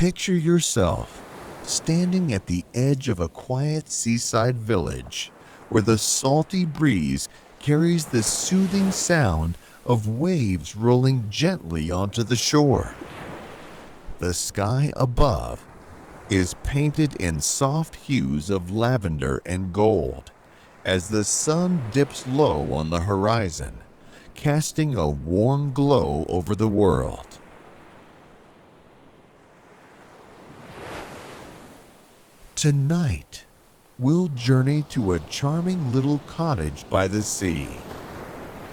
Picture yourself standing at the edge of a quiet seaside village where the salty breeze carries the soothing sound of waves rolling gently onto the shore. The sky above is painted in soft hues of lavender and gold as the sun dips low on the horizon, casting a warm glow over the world. Tonight, we'll journey to a charming little cottage by the sea,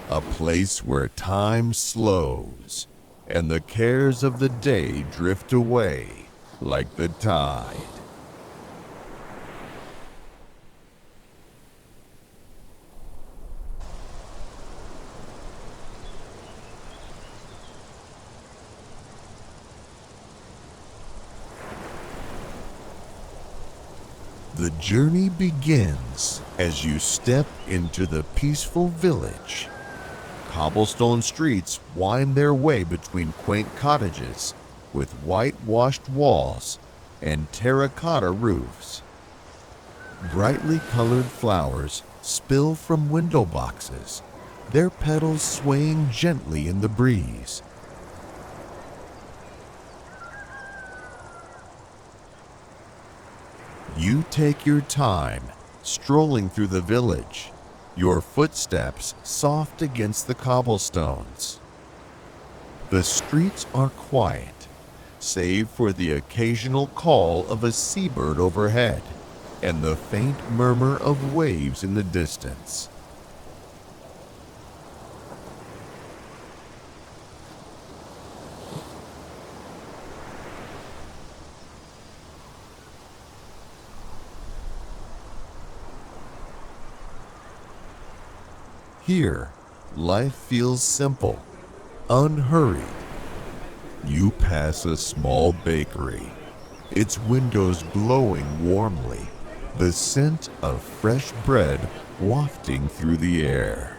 a place where time slows and the cares of the day drift away like the tide. The journey begins as you step into the peaceful village. Cobblestone streets wind their way between quaint cottages with whitewashed walls and terracotta roofs. Brightly colored flowers spill from window boxes, their petals swaying gently in the breeze. You take your time, strolling through the village, your footsteps soft against the cobblestones. The streets are quiet, save for the occasional call of a seabird overhead and the faint murmur of waves in the distance. Here, life feels simple, unhurried. You pass a small bakery, its windows glowing warmly, the scent of fresh bread wafting through the air.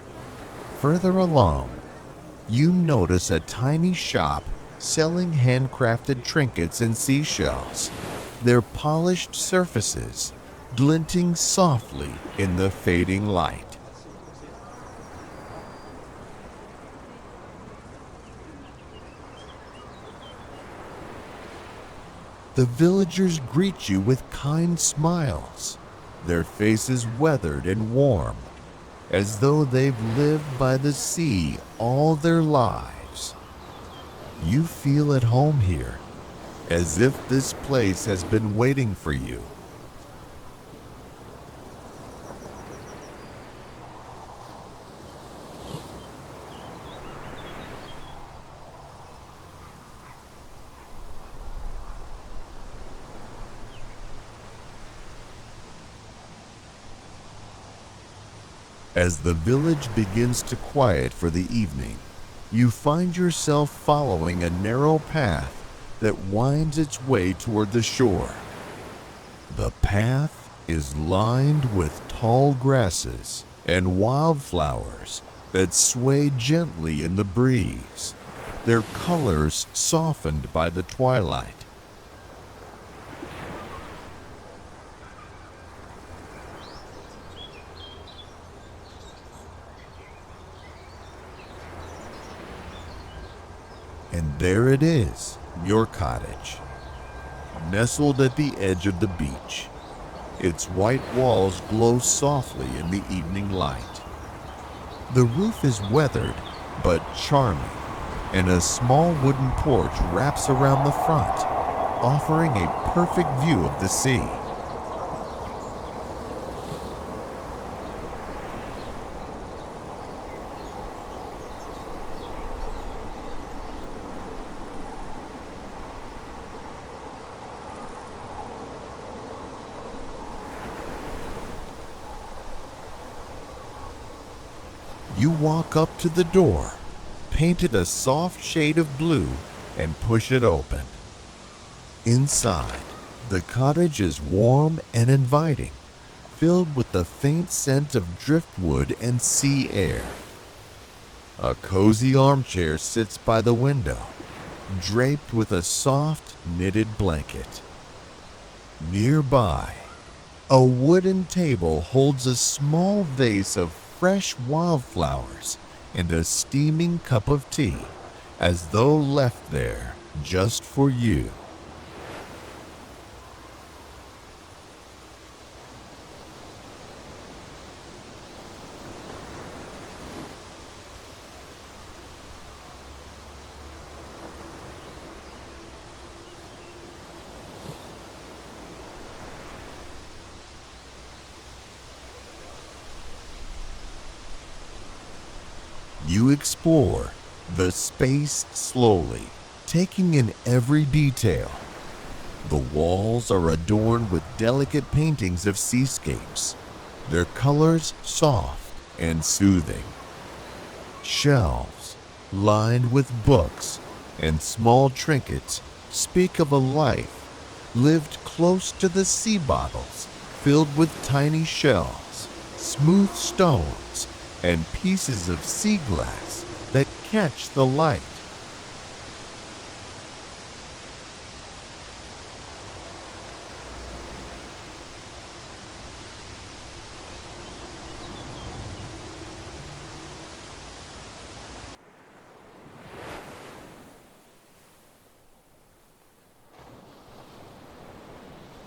Further along, you notice a tiny shop selling handcrafted trinkets and seashells, their polished surfaces glinting softly in the fading light. The villagers greet you with kind smiles, their faces weathered and warm, as though they've lived by the sea all their lives. You feel at home here, as if this place has been waiting for you. As the village begins to quiet for the evening, you find yourself following a narrow path that winds its way toward the shore. The path is lined with tall grasses and wildflowers that sway gently in the breeze, their colors softened by the twilight. And there it is, your cottage, nestled at the edge of the beach. Its white walls glow softly in the evening light. The roof is weathered but charming, and a small wooden porch wraps around the front, offering a perfect view of the sea. You walk up to the door, painted a soft shade of blue, and push it open. Inside, the cottage is warm and inviting, filled with the faint scent of driftwood and sea air. A cozy armchair sits by the window, draped with a soft knitted blanket. Nearby, a wooden table holds a small vase of fresh wildflowers and a steaming cup of tea, as though left there just for you. You explore the space slowly, taking in every detail. The walls are adorned with delicate paintings of seascapes, their colors soft and soothing. Shelves, lined with books and small trinkets, speak of a life lived close to the sea bottles, filled with tiny shells, smooth stones, and pieces of sea glass that catch the light.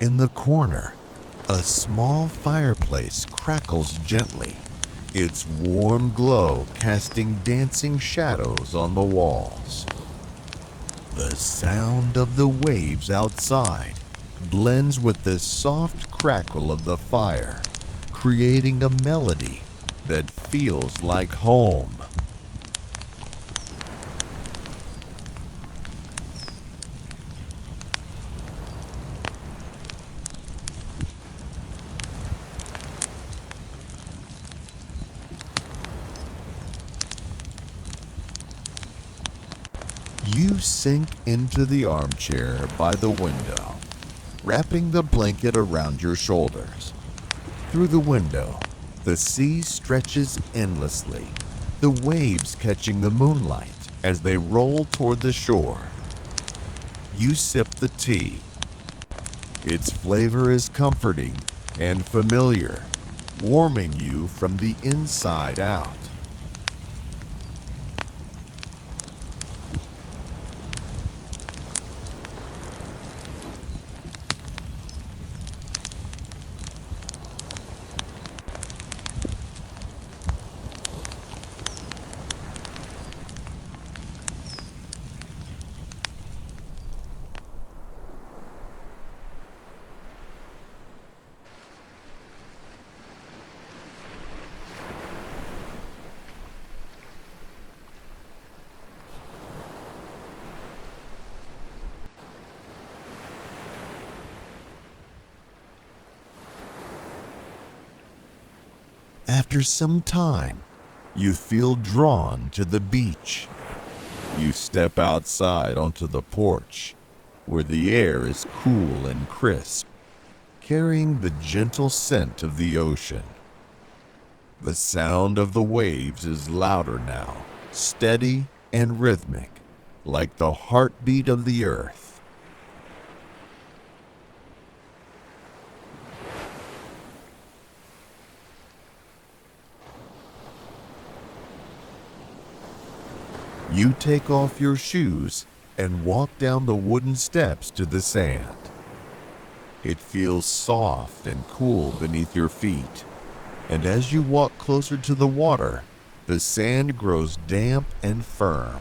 In the corner, a small fireplace crackles gently, its warm glow casting dancing shadows on the walls. The sound of the waves outside blends with the soft crackle of the fire, creating a melody that feels like home. You sink into the armchair by the window, wrapping the blanket around your shoulders. Through the window, the sea stretches endlessly, the waves catching the moonlight as they roll toward the shore. You sip the tea. Its flavor is comforting and familiar, warming you from the inside out. After some time, you feel drawn to the beach. You step outside onto the porch, where the air is cool and crisp, carrying the gentle scent of the ocean. The sound of the waves is louder now, steady and rhythmic, like the heartbeat of the earth. You take off your shoes and walk down the wooden steps to the sand. It feels soft and cool beneath your feet, and as you walk closer to the water, the sand grows damp and firm.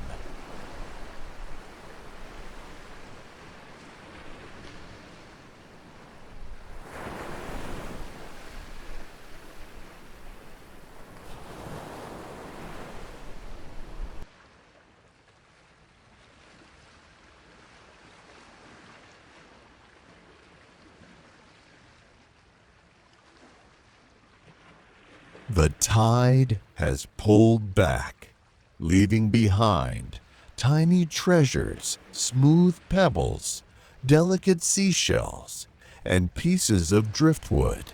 The tide has pulled back, leaving behind tiny treasures, smooth pebbles, delicate seashells, and pieces of driftwood.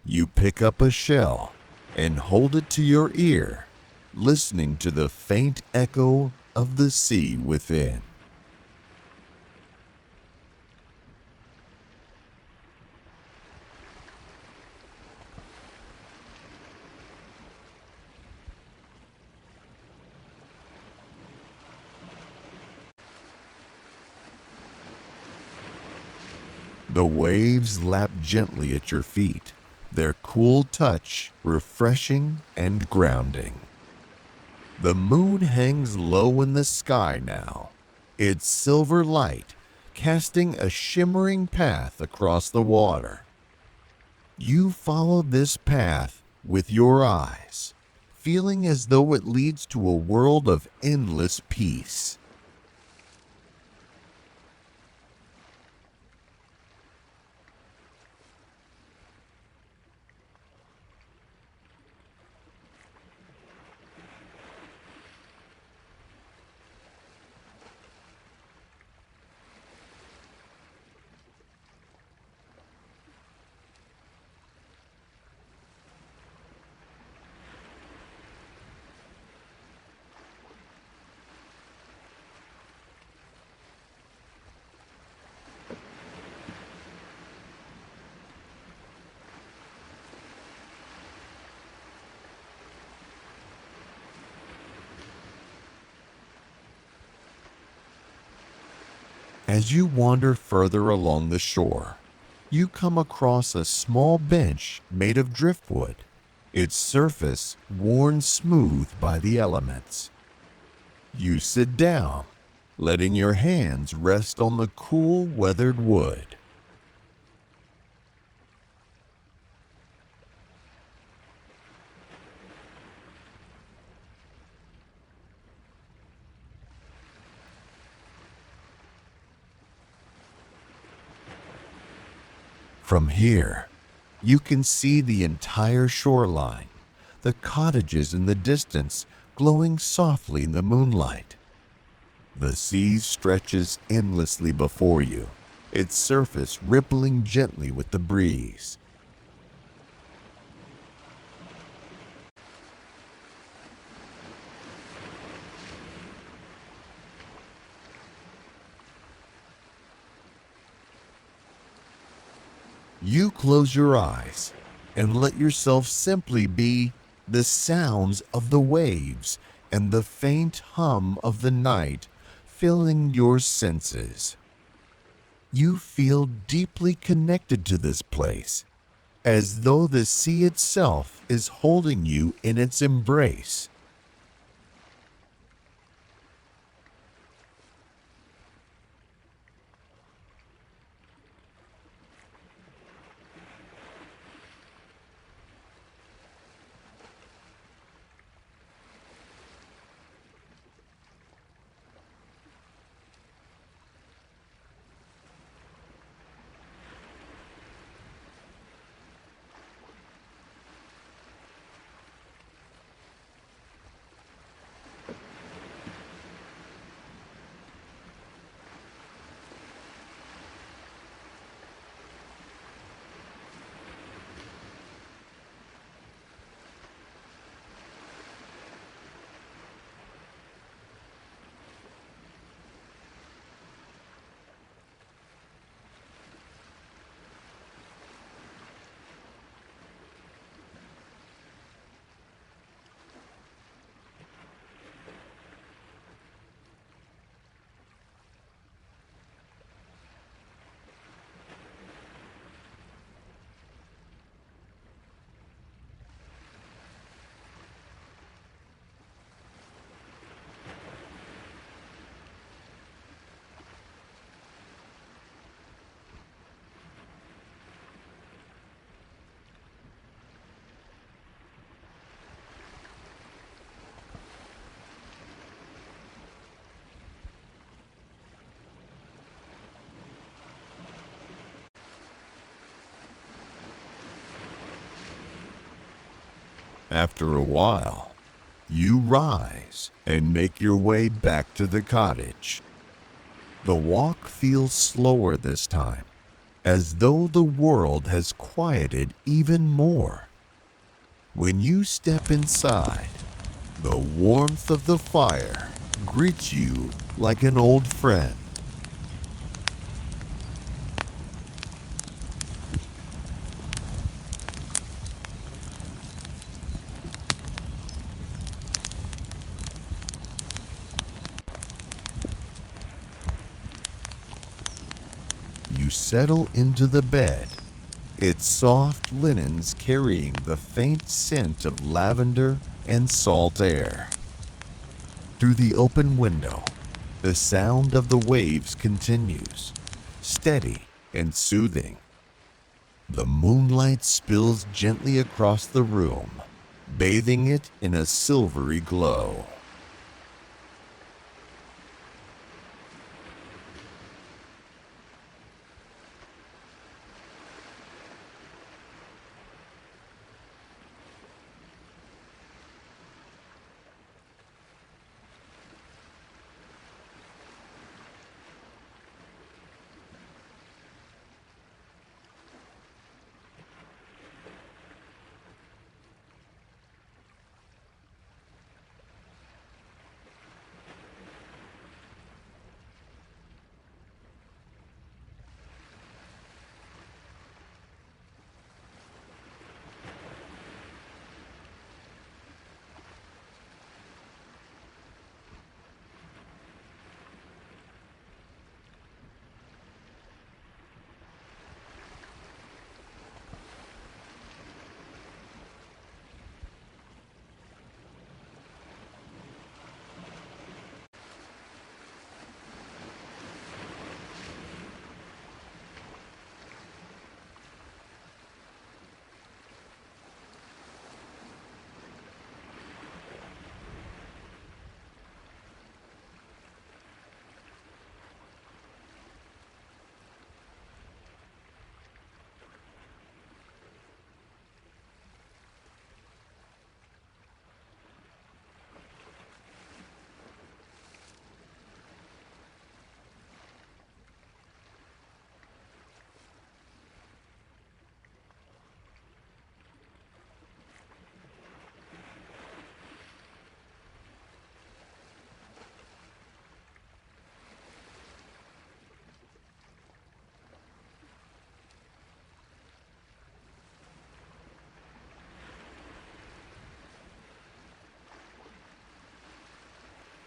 You pick up a shell and hold it to your ear, listening to the faint echo of the sea within. The waves lap gently at your feet, their cool touch refreshing and grounding. The moon hangs low in the sky now, its silver light casting a shimmering path across the water. You follow this path with your eyes, feeling as though it leads to a world of endless peace. As you wander further along the shore, you come across a small bench made of driftwood, its surface worn smooth by the elements. You sit down, letting your hands rest on the cool, weathered wood. From here, you can see the entire shoreline, the cottages in the distance glowing softly in the moonlight. The sea stretches endlessly before you, its surface rippling gently with the breeze. You close your eyes and let yourself simply be the sounds of the waves and the faint hum of the night filling your senses. You feel deeply connected to this place, as though the sea itself is holding you in its embrace. After a while, you rise and make your way back to the cottage. The walk feels slower this time, as though the world has quieted even more. When you step inside, the warmth of the fire greets you like an old friend. You You settle into the bed, its soft linens carrying the faint scent of lavender and salt air. Through the open window, the sound of the waves continues, steady and soothing. The moonlight spills gently across the room, bathing it in a silvery glow.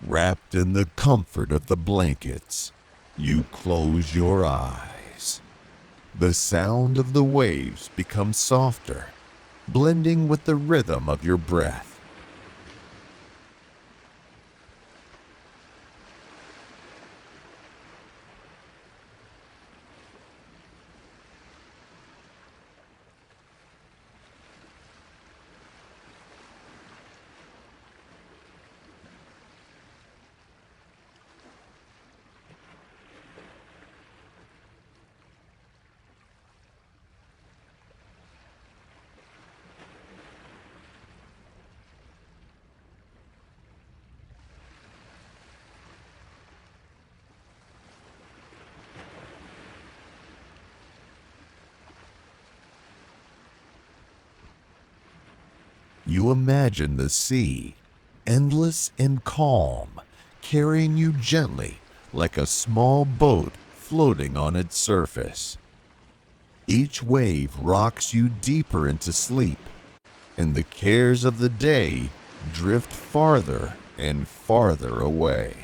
Wrapped in the comfort of the blankets, you close your eyes. The sound of the waves becomes softer, blending with the rhythm of your breath. You imagine the sea, endless and calm, carrying you gently like a small boat floating on its surface. Each wave rocks you deeper into sleep, and the cares of the day drift farther and farther away.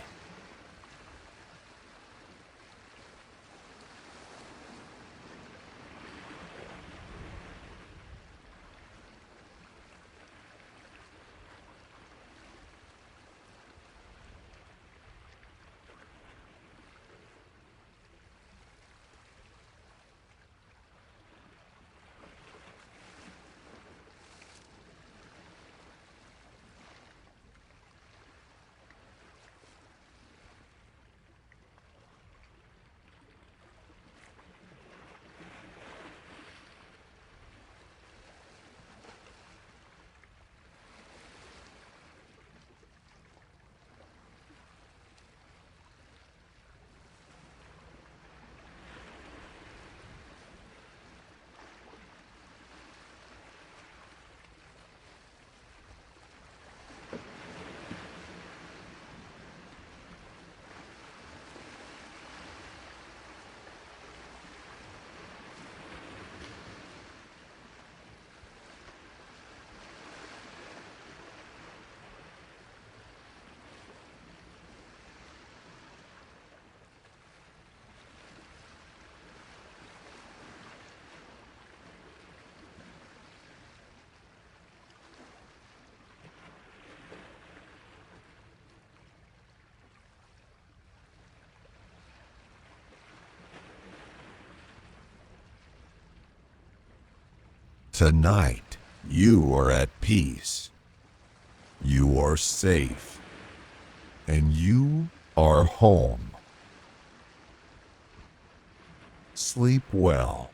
Tonight, you are at peace. You are safe. And you are home. Sleep well.